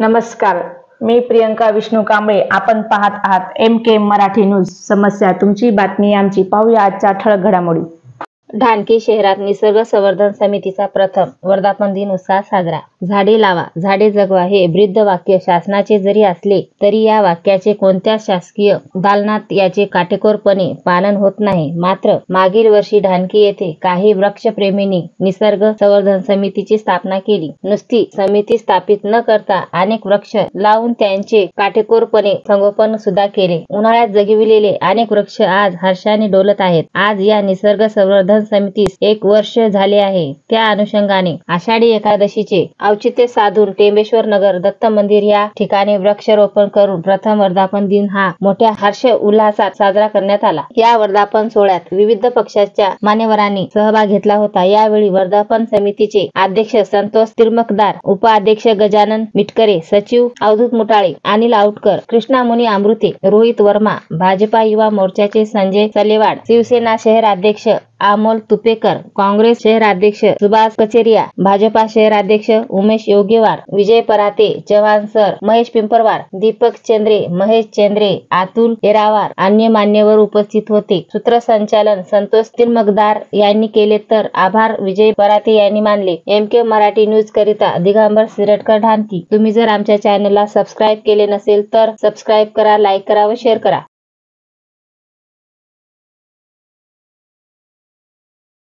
नमस्कार, मी प्रियंका विष्णू कांबळे. आपण पाहत आहात MK मराठी न्यूज. समस्या तुमची, बातमी आमची. पाहूया आजच्या ठळक घडामोडी. ढाणकी शहरात निसर्ग संवर्धन समितीचा प्रथम वर्धापन दिन उत्साहात साजरा. झाडे लावा, झाडे जगवा हे ब्रीद वाक्य शासनाचे जरी असले तरी या वाक्याचे कोणत्याच शासकीय दालनात याचे काटेकोरपणे पालन होत नाही. मात्र मागील वर्षी ढाणकी येथे काही वृक्षप्रेमींनी निसर्ग संवर्धन समितीची स्थापना केली. नुसती समिती स्थापित न करता अनेक वृक्ष लावून त्यांचे काटेकोरपणे संगोपन सुद्धा केले. उन्हाळ्यात जगविलेले अनेक वृक्ष आज हर्षाने डोलत आहेत. आज या निसर्ग संवर्धन समितीस 1 वर्ष झाले आहे. त्या अनुषंगाने आषाढी एकादशीचे औचित्य साधून टेंबेश्वर नगर दत्त मंदिर या ठिकाणी वृक्षारोपण करून प्रथम वर्धापन दिन हा मोठ्या हर्ष उल्हासात साजरा करण्यात आला. या वर्धापन सोहळ्यात विविध पक्षाच्या मान्यवरांनी सहभाग घेतला होता. यावेळी वर्धापन समितीचे अध्यक्ष संतोष तिर्मकदार, उपाध्यक्ष गजानन मिटकरे, सचिव अवधूत मुटाळे, अनिल आउटकर, कृष्णा मुनी अमृते, रोहित वर्मा, भाजपा युवा मोर्चाचे संजय सलेवाड, शिवसेना शहराध्यक्ष अमोल तुपेकर, काँग्रेस शहराध्यक्ष सुभाष कचेरिया, भाजपा शहराध्यक्ष उमेश योगेवार, विजय पराते, चव्हाण सर, महेश पिंपरवार, दीपक चेंद्रे, महेश चेंद्रे, अतुल येरावार, अन्य मान्यवर उपस्थित होते. सूत्रसंचालन संतोष तिर्मकदार यांनी केले तर आभार विजय पराते यांनी मानले. MK मराठी न्यूज करिता दिगंबर सिरटकर, ढाणकी. तुम्ही जर आमच्या चॅनलला सबस्क्राईब केले नसेल तर सबस्क्राईब करा, लाईक करा व शेअर करा.